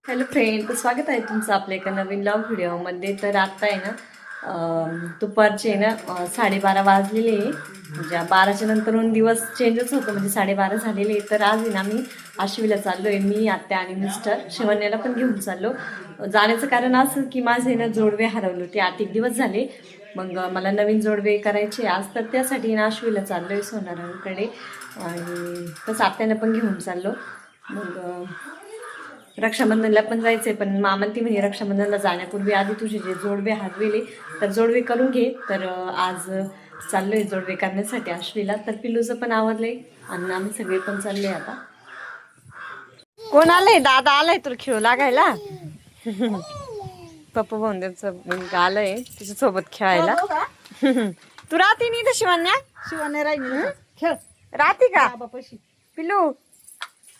Hello friend, स्वागत आहे तुमचं आपल्या एका नवीन लव्ह व्हिडिओमध्ये. तर आत्ता आहे ना दुपारचे ना 12:30 वाजलेले आहे. म्हणजे 12च्या नंतरून दिवस चेंजच होतो, म्हणजे 12:30 झालेले आहे. तर आज आहे ना मी आश्वीला चाललो आहे. मी, आत्या आणि मिस्टर शिवण्याला पण घेऊन चाललो. जाण्याचं कारण असं की माझे ना जोडवे हरवले होते, 8 दिवस झाले. मग मला नवीन जोडवे करायचे आज, तर त्यासाठी ना आश्वीला चाललो आहे सोनारांकडे. आणि तसं आत्यानं पण घेऊन चाललो. मग रक्षाबंधनला पण जायचंय, पण मामा ती म्हणे रक्षाबंधनला जाण्यापूर्वी आधी तुझे जे जोडवे हरविले तर जोडवे करून घे. तर आज चाललोय जोडवे करण्यासाठी आश्वीला. तर पिल्लूचं पण आवडलंय आणि आम्ही सगळे पण चाललोय. आता कोण आलंय? दादा आलाय तुला खेळू लागायला. पप्पा भाऊंचं मुलगा आलंय तिच्यासोबत खेळायला. तू राहते नाही तर शिवण्या राहिली खेळ राहते का पिल्लू?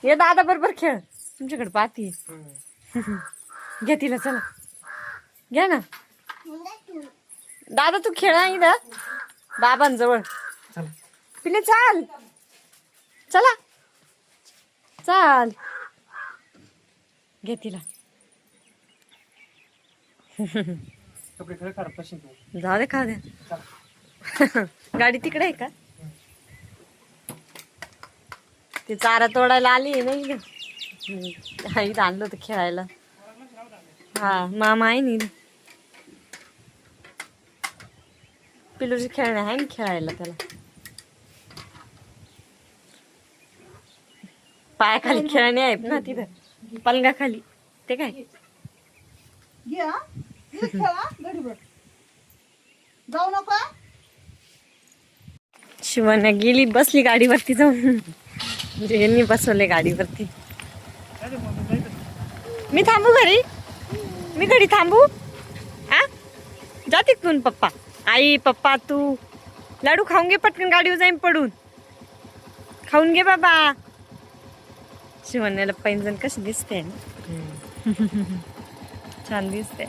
ये दादा बरोबर खेळ, तुमच्याकडे पाहती. घ्या तिला, चला घ्या ना दादा, तू खेळा इथं बाबांजवळ. पिले चाल, चला चाल, घे तिला. जाऊ दे, खा द्या. गाडी तिकडे आहे का? ते चारा तोडायला आली नाही इथं आणलं होतं खेळायला. हा, मामा आहे नी पिलूची खेळणे आहे ना खेळायला. त्याला पायाखाली खेळणे आहेत ना तिथं पलंगाखाली. ते काय जाऊ नका. शिवण्या गेली, बसली गाडीवरती जाऊन. म्हणजे यांनी बसवले गाडीवरती. मी थांबू घरी? मी घरी थांबू? आ जाते तू पप्पा? आई पप्पा तू लाडू खाऊन घे पटकन, गाडीवर जाईन पडून. खाऊन घे बाबा. शिवण्याला पैंजण कशी दिसते ना. छान दिसते.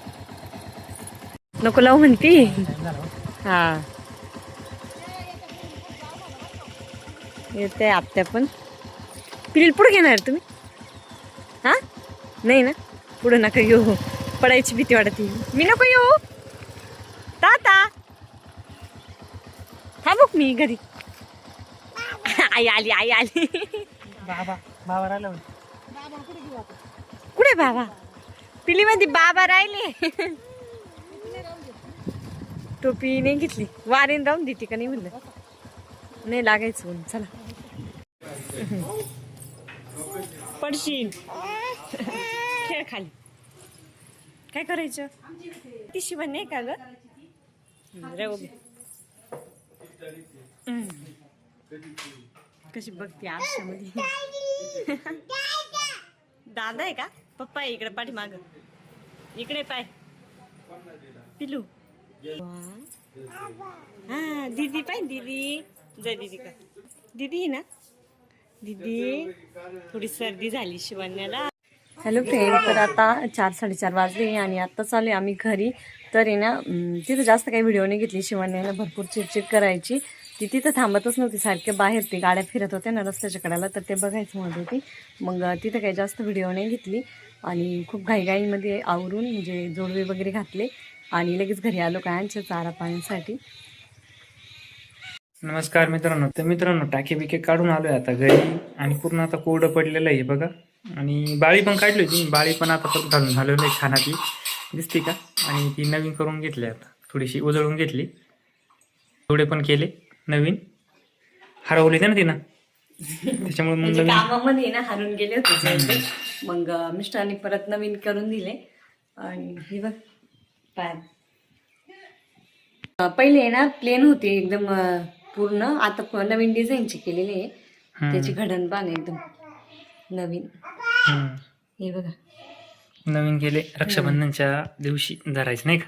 नको लावू म्हणती. हा येते आत्या पण. पिलील पुढे घेणार तुम्ही? हा नाही ना, पुढे नका येऊ, पडायची भीती वाटते. मी नको येऊ ताता, थांबूक मी घरी. आई आली, आई आली. बाबा राहिला. कुठे बाबा? पिली मध्ये बाबा राहिले. टोपी नाही घेतली, वारेन राहून देते का नाही म्हणलं. नाही लागायचं म्हणून. चला पडशील. खेळ खाली. काय करायचं? ती शिवण नाही का ग? कशी बघते आरशामध्ये. दादा आहे का? पप्पा आहे इकडे पाठीमाग. इकडे पाय पिलू. हा दीदी पाय, दीदी जय दीदी का? दीदी ना, दीदी. थोडी सर्दी झाली शिवण्याला. हॅलो फ्रेंड, तर आता 4-4:30 वाजले आणि आता चालू आम्ही घरी. तर आहे ना तिथं जास्त काही व्हिडिओ नाही घेतली. शिवण्याला भरपूर चिडचिड करायची. ती तिथं थांबतच नव्हती, सारखे बाहेर ते गाड्या फिरत होत्या ना रस्त्याच्या कडेला, तर ते बघायचं म्हणत होती. मग तिथं काही जास्त व्हिडिओ नाही घेतली आणि खूप घाईघाईमध्ये आवरून म्हणजे जोडवे वगैरे घातले आणि लगेच घरी आलो कायांच्या चारा पाण्यासाठी. नमस्कार मित्रांनो. तर मित्रांनो, टाके बिके काढून आलोय आता घरी आणि पूर्ण आता कोरडं पडलेलं आहे बघा. आणि बाळी पण काढली होती, बाळी पण आता परत घालून झालेलं आहे खानाची, दिसते का? आणि ती नवीन करून घेतली, आता थोडीशी उजळून घेतली. थोडे पण केले नवीन, हरवले ना तिनं, त्याच्यामुळे मग म्हणजे कामामध्ये ना हरून गेले होते. मग मिस्टरांनी परत नवीन करून दिले. आणि हे बघ पाय पहिले आहे ना प्लेन होते एकदम पूर्ण, आता नवीन डिझाईनचे केलेले आहे. त्याची घडणबाण एकदम नवीन. हे बघा नवीन केले, रक्षाबंधनच्या दिवशी धरायचं नाही का?